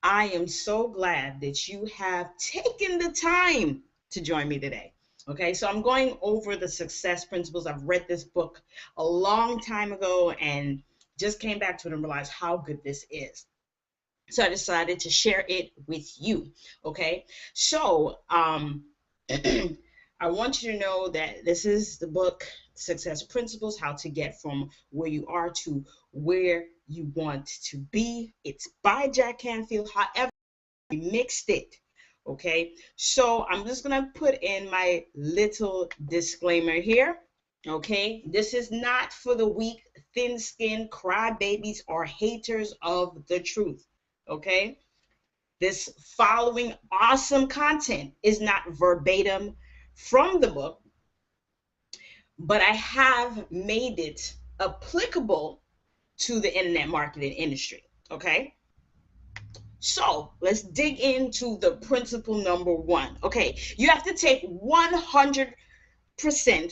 I am so glad that you have taken the time to join me today. Okay, so I'm going over the success principles. I've read this book a long time ago and just came back to it and realized how good this is. So I decided to share it with you. Okay, so I want you to know that this is the book Success Principles, how to get from where you are to where you want to be. It's by Jack Canfield. However, we mixed it. Okay, so I'm just gonna put in my little disclaimer here. Okay, this is not for the weak, thin-skinned crybabies or haters of the truth. Okay, this following awesome content is not verbatim from the book, but I have made it applicable to the internet marketing industry. Okay, so let's dig into the principle number one. Okay, you have to take 100%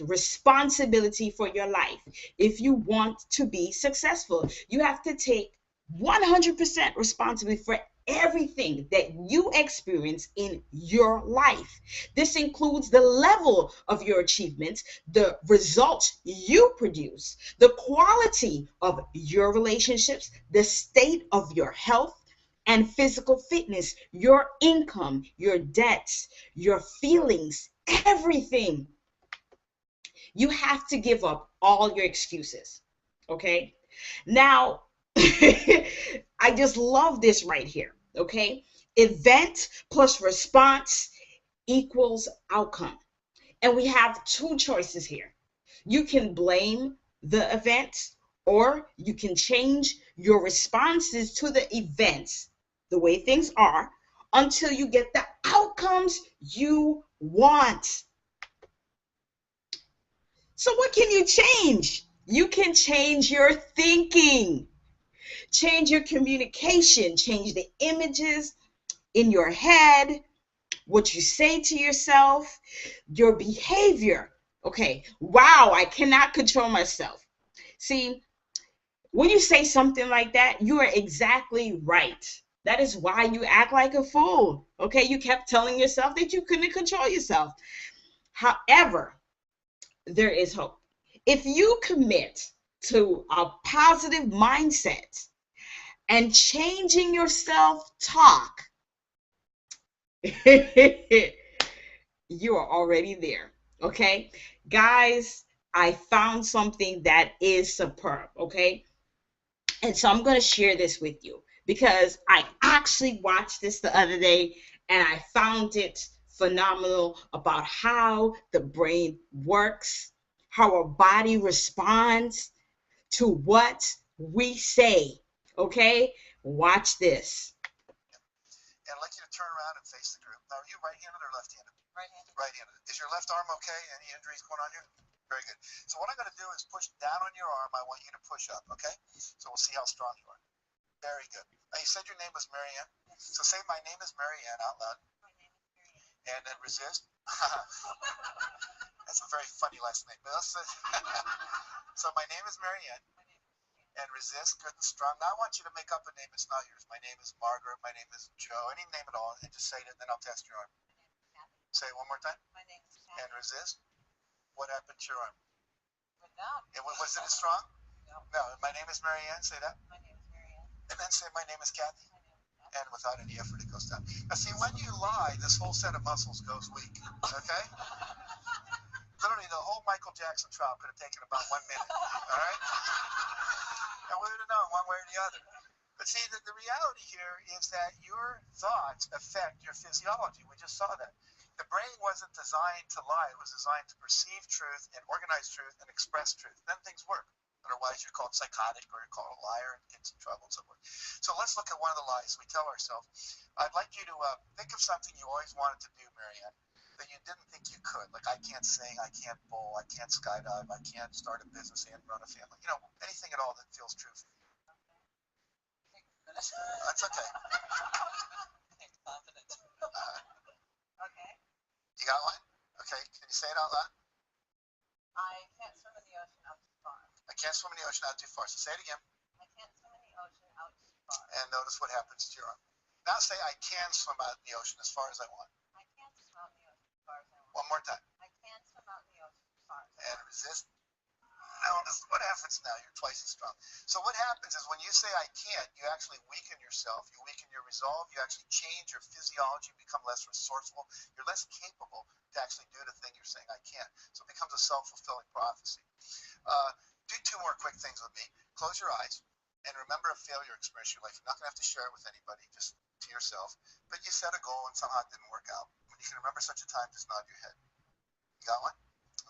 responsibility for your life. If you want to be successful, you have to take 100% responsibility for everything that you experience in your life. This includes the level of your achievements, the results you produce, the quality of your relationships, the state of your health and physical fitness, your income, your debts, your feelings, everything. You have to give up all your excuses. Okay. Now, I just love this right here. Okay. Event plus response equals outcome. And we have two choices here. You can blame the event or you can change your responses to the events, the way things are, until you get the outcomes you want. So, what can you change? You can change your thinking, change your communication, change the images in your head, what you say to yourself, your behavior. Okay, wow, I cannot control myself. See, when you say something like that, you are exactly right. That is why you act like a fool. Okay, you kept telling yourself that you couldn't control yourself. However, there is hope. If you commit to a positive mindset and changing your self talk, you are already there. Okay, guys, I found something that is superb. Okay, and so I'm going to share this with you because I actually watched this the other day and I found it phenomenal about how the brain works, how our body responds to what we say. Okay? Watch this. And I'd like you to turn around and face the group. Now, are you right-handed or left-handed? Right-handed. Right-handed. Is your left arm okay? Any injuries going on here? Very good. So what I'm going to do is push down on your arm. I want you to push up, okay? So we'll see how strong you are. Very good. Now, you said your name was Marianne? Yes. So say, my name is Marianne out loud. My name is Marianne. And then resist. That's a very funny last name. So my name is Marianne. And resist, good and strong. Now I want you to make up a name that's not yours. My name is Margaret. My name is Joe. Any name at all, and just say it, and then I'll test your arm. Say it one more time. My name is Kathy. And resist. What happened to your arm? Went down. Was it as strong? No. No. My name is Marianne. Say that. My name is Marianne. And then say my name is Kathy. My name is Kathy. And without any effort, it goes down. Now see, when you lie, this whole set of muscles goes weak. Okay. Literally, the whole Michael Jackson trial could have taken about 1 minute. All right. And we would have known one way or the other. But see, the reality here is that your thoughts affect your physiology. We just saw that. The brain wasn't designed to lie. It was designed to perceive truth and organize truth and express truth. Then things work. Otherwise, you're called psychotic or you're called a liar and get in trouble and so forth. So let's look at one of the lies we tell ourselves. I'd like you to think of something you always wanted to do, Marianne, that you didn't think you could. Like, I can't sing, I can't bowl, I can't skydive, I can't start a business and run a family. You know, anything at all that feels true for you. That's okay. Confident. Okay. You got one? Okay. Can you say it out loud? I can't swim in the ocean out too far. I can't swim in the ocean out too far. So say it again. I can't swim in the ocean out too far. And notice what happens to your arm. Now say, I can swim out in the ocean as far as I want. I can swim out in the ocean as far as I want. One more time. I can swim out in the ocean as far as I want. And resist. Now, what happens now? You're twice as strong. So what happens is when you say I can't, you actually weaken yourself. You weaken your resolve. You actually change your physiology. You become less resourceful. You're less capable to actually do the thing you're saying I can't. So it becomes a self-fulfilling prophecy. Do two more quick things with me. Close your eyes and remember a failure experience in your life. You're not going to have to share it with anybody, just to yourself. But you set a goal and somehow it didn't work out. When you can remember such a time, just nod your head. You got one?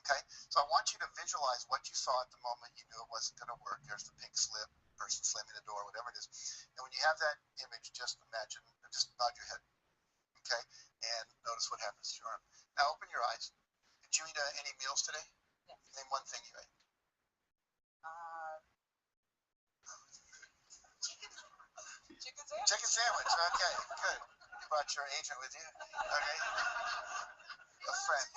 Okay, so I want you to visualize what you saw at the moment you knew it wasn't going to work. There's the pink slip, person slamming the door, whatever it is. And when you have that image, just imagine, just nod your head. Okay, and notice what happens to your arm. Now open your eyes. Did you eat any meals today? Yes. Name one thing you ate. Chicken sandwich. Okay, good. You brought your agent with you. Okay. A friend.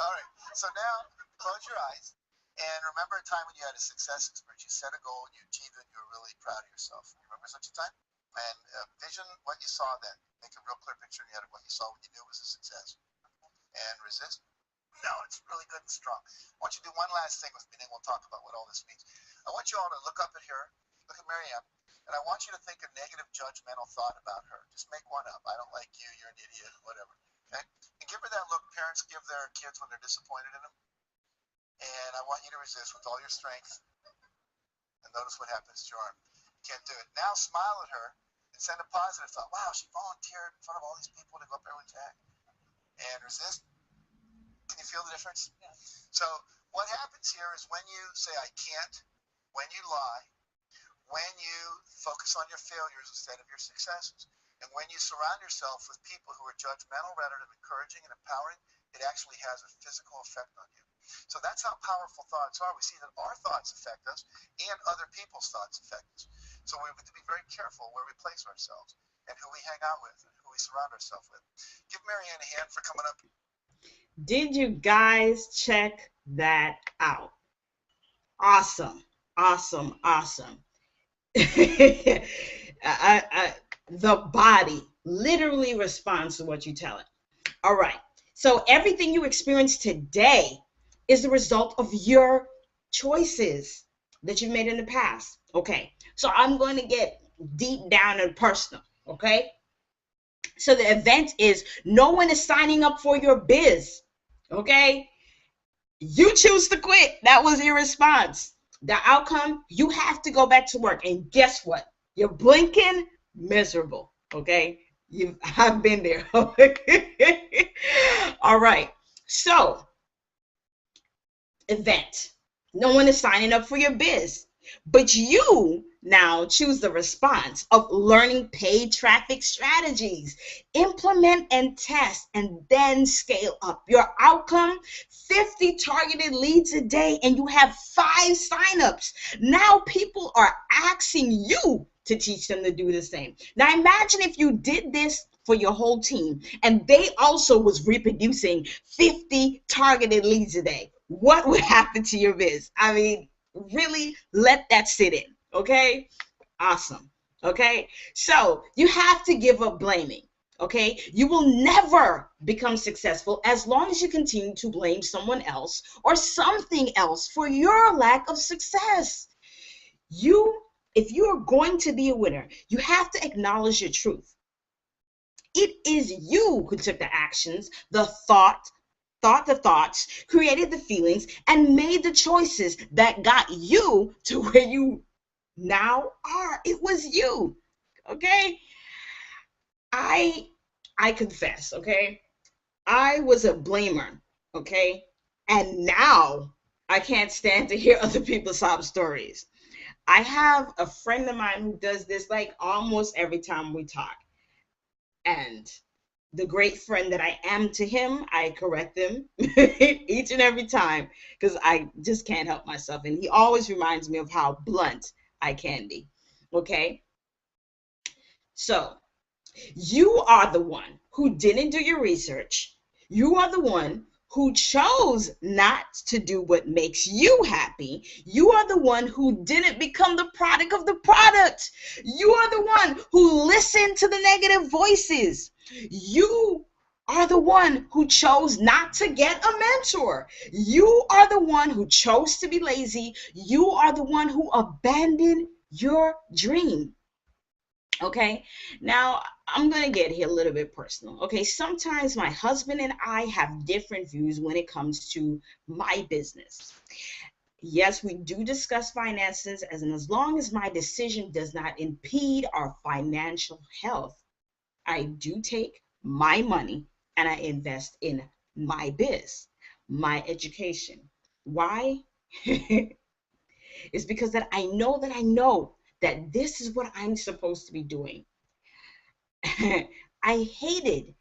All right. So now close your eyes and remember a time when you had a success experience. You set a goal and you achieved it and you were really proud of yourself. Remember such a time? And vision what you saw then. Make a real clear picture in your head of what you saw when you knew it was a success. And resist. No, it's really good and strong. I want you to do one last thing with me, then we'll talk about what all this means. I want you all to look up at her, look at Marianne, and I want you to think a negative judgmental thought about her. Just make one up. I don't like you, you're an idiot, whatever. Okay? And give her that look parents give their kids when they're disappointed in them. And I want you to resist with all your strength. And notice what happens to your arm. You can't do it. Now smile at her and send a positive thought. Wow, she volunteered in front of all these people to go up there with Jack. And resist. Can you feel the difference? Yes. So what happens here is when you say I can't, when you lie, when you focus on your failures instead of your successes, and when you surround yourself with people who are judgmental rather than encouraging and empowering, it actually has a physical effect on you. So that's how powerful thoughts are. We see that our thoughts affect us and other people's thoughts affect us. So we have to be very careful where we place ourselves and who we hang out with and who we surround ourselves with. Give Marianne a hand for coming up. Did you guys check that out? Awesome, awesome, awesome. The body literally responds to what you tell it. All right. So everything you experience today is the result of your choices that you've made in the past. Okay. So I'm going to get deep down and personal. Okay. So the event is no one is signing up for your biz. Okay. You choose to quit. That was your response. The outcome, you have to go back to work. And guess what? You're blinking miserable. Okay. I've been there. All right. So, event. No one is signing up for your biz. But you now choose the response of learning paid traffic strategies. Implement and test and then scale up. Your outcome, 50 targeted leads a day and you have 5 signups. Now people are asking you to teach them to do the same. Now imagine if you did this for your whole team and they also was reproducing 50 targeted leads a day. What would happen to your biz? I mean, really let that sit in. Okay. Awesome. Okay. So you have to give up blaming. Okay. You will never become successful as long as you continue to blame someone else or something else for your lack of success. If you are going to be a winner, you have to acknowledge your truth. It is you who took the actions, the thought the thoughts, created the feelings, and made the choices that got you to where you now are. It was you. Okay? I confess, okay? I was a blamer, okay? And now I can't stand to hear other people's sob stories. I have a friend of mine who does this like almost every time we talk. And the great friend that I am to him, I correct him each and every time because I just can't help myself. And he always reminds me of how blunt I can be. Okay? So, you are the one who didn't do your research. You are the one who chose not to do what makes you happy. You are the one who didn't become the product of the product. You are the one who listened to the negative voices. You are the one who chose not to get a mentor. You are the one who chose to be lazy. You are the one who abandoned your dream. Okay, now I'm gonna get here a little bit personal. Okay, sometimes my husband and I have different views when it comes to my business. Yes, we do discuss finances, and as long as my decision does not impede our financial health, I do take my money and I invest in my biz, my education. Why? It's because that I know that this is what I'm supposed to be doing. I hated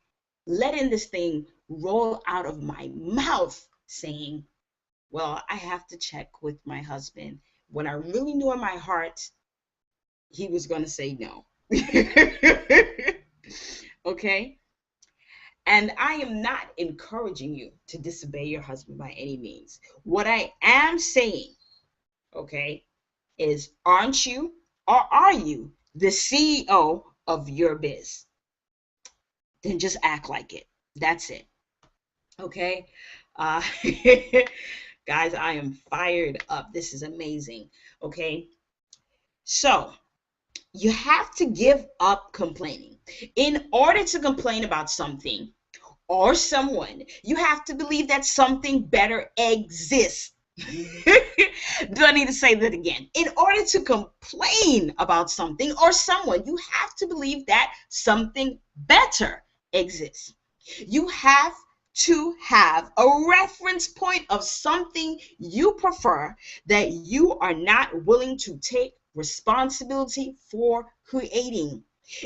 letting this thing roll out of my mouth saying, well, I have to check with my husband, when I really knew in my heart he was going to say no. Okay? And I am not encouraging you to disobey your husband by any means. What I am saying, okay, is aren't you or are you the CEO of your biz? Then just act like it. That's it. Okay? Uh, guys, I am fired up. This is amazing. Okay? So, you have to give up complaining. In order to complain about something or someone, you have to believe that something better exists. Do I need to say that again? In order to complain about something or someone, you have to believe that something better exists. You have to have a reference point of something you prefer that you are not willing to take responsibility for creating.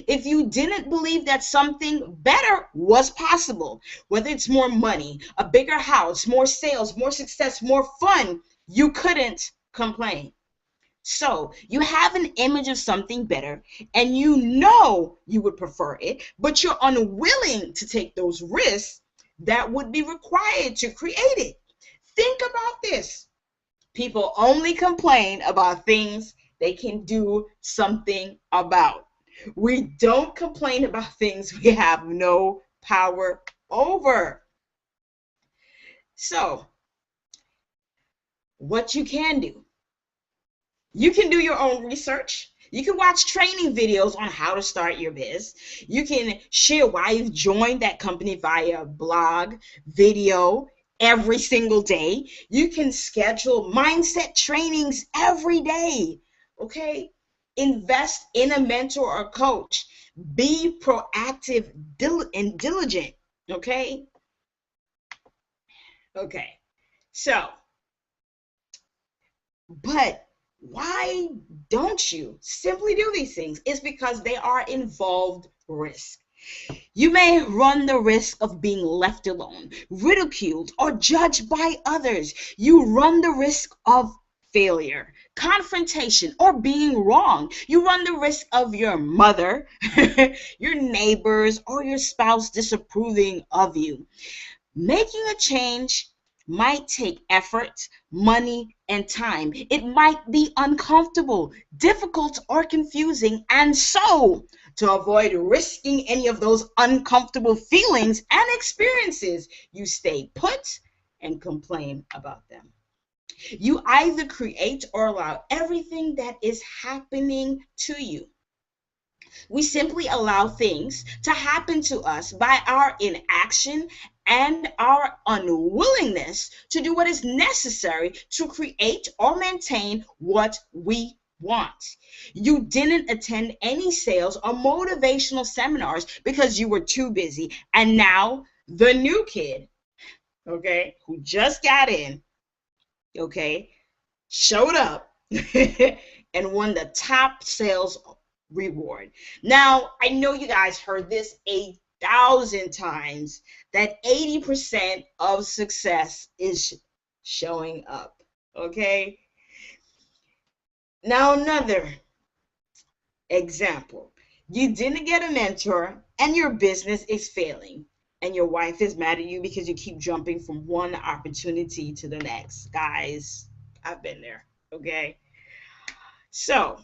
If you didn't believe that something better was possible, whether it's more money, a bigger house, more sales, more success, more fun, you couldn't complain. So you have an image of something better and you know you would prefer it, but you're unwilling to take those risks that would be required to create it. Think about this. People only complain about things they can do something about. We don't complain about things we have no power over. So, what you can do, you can do your own research. You can watch training videos on how to start your biz. You can share why you've joined that company via blog, video, every single day. You can schedule mindset trainings every day. Okay? Invest in a mentor or coach. Be proactive and diligent. Okay? Okay. So, but why don't you simply do these things? It's because they are involved risk. You may run the risk of being left alone, ridiculed, or judged by others. You run the risk of failure, confrontation, or being wrong. You run the risk of your mother, your neighbors, or your spouse disapproving of you. Making a change might take effort, money, and time. It might be uncomfortable, difficult, or confusing. And so, to avoid risking any of those uncomfortable feelings and experiences, you stay put and complain about them. You either create or allow everything that is happening to you. We simply allow things to happen to us by our inaction and our unwillingness to do what is necessary to create or maintain what we want. You didn't attend any sales or motivational seminars because you were too busy. And now the new kid, okay, who just got in, okay, showed up and won the top sales reward. Now, I know you guys heard this 1,000 times that 80% of success is showing up. Okay? Now, another example. You didn't get a mentor and your business is failing. and your wife is mad at you because you keep jumping from one opportunity to the next. Guys, I've been there, okay? So,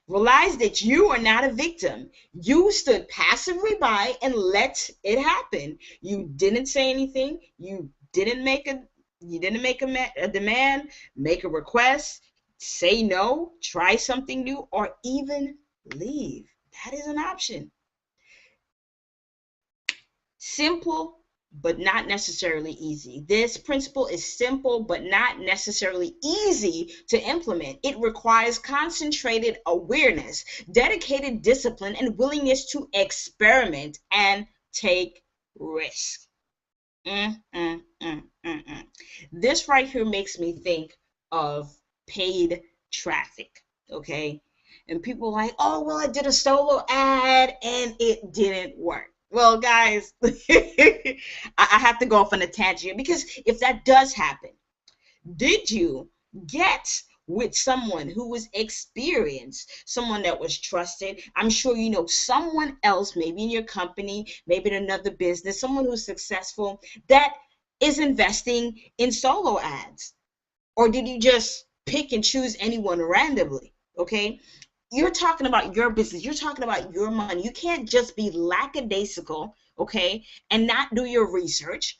realize that you are not a victim. You stood passively by and let it happen. You didn't say anything. You didn't make a demand, make a request, say no, try something new, or even leave. That is an option. Simple, but not necessarily easy. This principle is simple, but not necessarily easy to implement. It requires concentrated awareness, dedicated discipline, and willingness to experiment and take risks. Mm, mm, mm, mm, mm. This right here makes me think of paid traffic, okay? And people are like, oh, well, I did a solo ad and it didn't work. Well, guys, I have to go off on a tangent because if that does happen, did you get with someone who was experienced, someone that was trusted? I'm sure you know someone else, maybe in your company, maybe in another business, someone who's successful that is investing in solo ads. Or did you just pick and choose anyone randomly? Okay. You're talking about your business. You're talking about your money. You can't just be lackadaisical, okay, and not do your research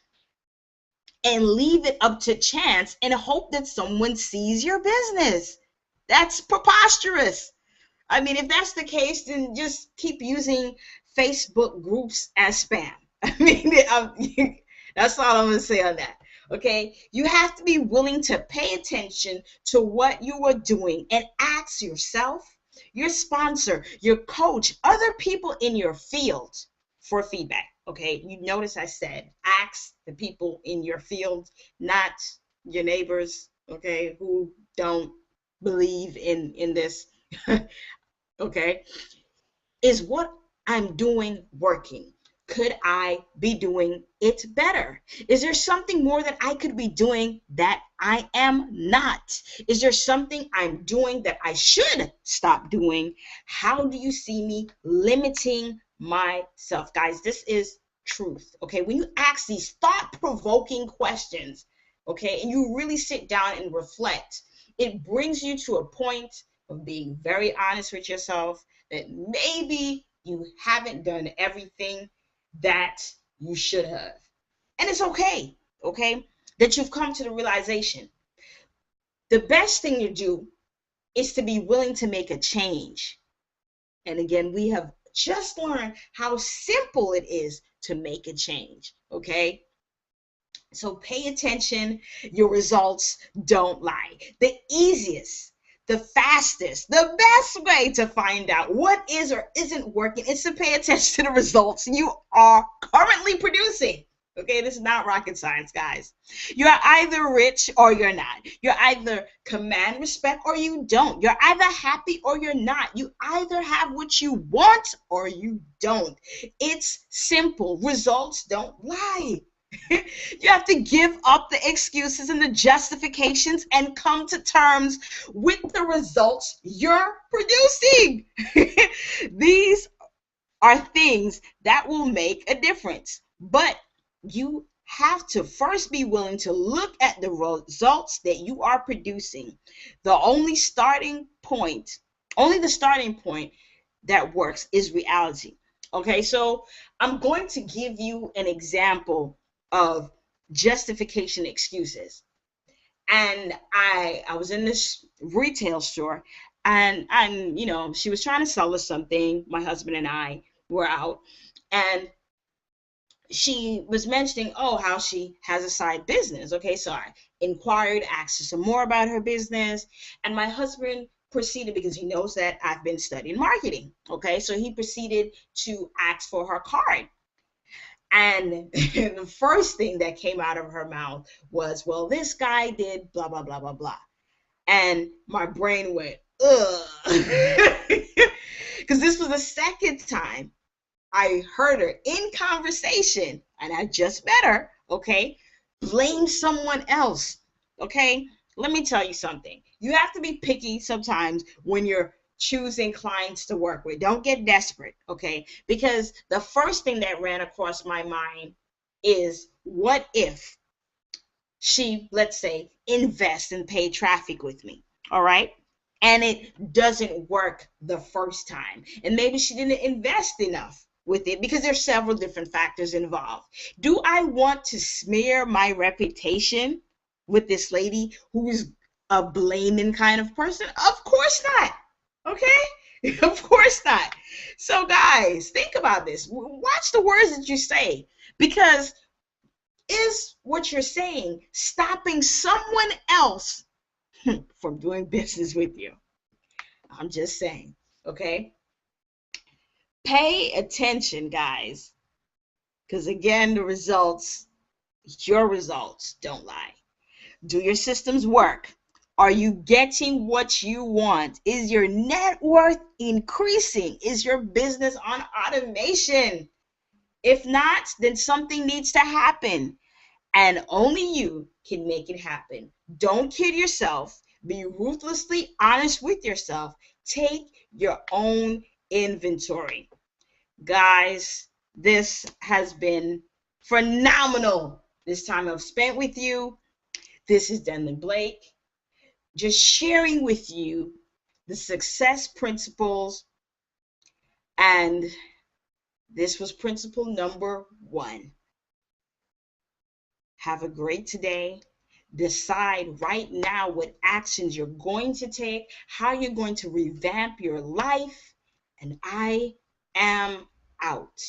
and leave it up to chance and hope that someone sees your business. That's preposterous. I mean, if that's the case, then just keep using Facebook groups as spam. I mean, that's all I'm going to say on that. Okay, you have to be willing to pay attention to what you are doing and ask yourself, your sponsor, your coach, other people in your field for feedback. Okay, you notice I said ask the people in your field, not your neighbors, okay, who don't believe in this. Okay, is what I'm doing working? Could I be doing it better? Is there something more that I could be doing that I am not? Is there something I'm doing that I should stop doing? How do you see me limiting myself? Guys, this is truth, okay? When you ask these thought-provoking questions, okay, and you really sit down and reflect, it brings you to a point of being very honest with yourself that maybe you haven't done everything that you should have. And it's okay, okay, that you've come to the realization. The best thing to do is to be willing to make a change. And again, we have just learned how simple it is to make a change, okay? So pay attention. Your results don't lie. The easiest, the fastest, the best way to find out what is or isn't working is to pay attention to the results you are currently producing. Okay, this is not rocket science, guys. You're either rich or you're not. You're either command respect or you don't. You're either happy or you're not. You either have what you want or you don't. It's simple. Results don't lie. You have to give up the excuses and the justifications and come to terms with the results you're producing. These are things that will make a difference. But you have to first be willing to look at the results that you are producing. The starting point that works is reality. Okay, so I'm going to give you an example of justification excuses. And I was in this retail store, and she was trying to sell us something. My husband and I were out, and she was mentioning, how she has a side business. Okay, so I inquired, asked her some more about her business, and my husband proceeded, because he knows that I've been studying marketing. Okay, so he proceeded to ask for her card. And the first thing that came out of her mouth was, well, this guy did blah, blah, blah, blah, blah. And my brain went, ugh. Because this was the second time I heard her in conversation, and I just met her, okay, blame someone else, okay? Let me tell you something. You have to be picky sometimes when you're choosing clients to work with. Don't get desperate, okay? Because the first thing that ran across my mind is, what if she, let's say, invests in paid traffic with me, all right? And it doesn't work the first time. And maybe she didn't invest enough with it because there's several different factors involved. Do I want to smear my reputation with this lady who's a blaming kind of person? Of course not. Okay? Of course not. So, guys, think about this. Watch the words that you say, because is what you're saying stopping someone else from doing business with you? I'm just saying, okay? Pay attention, guys, because again, your results don't lie. Do your systems work? Are you getting what you want? Is your net worth increasing? Is your business on automation? If not, then something needs to happen. And only you can make it happen. Don't kid yourself. Be ruthlessly honest with yourself. Take your own inventory. Guys, this has been phenomenal, this time I've spent with you. This is Denley Blake, just sharing with you the success principles. And this was principle number 1. Have a great day. Decide right now what actions you're going to take, how you're going to revamp your life, and I am out.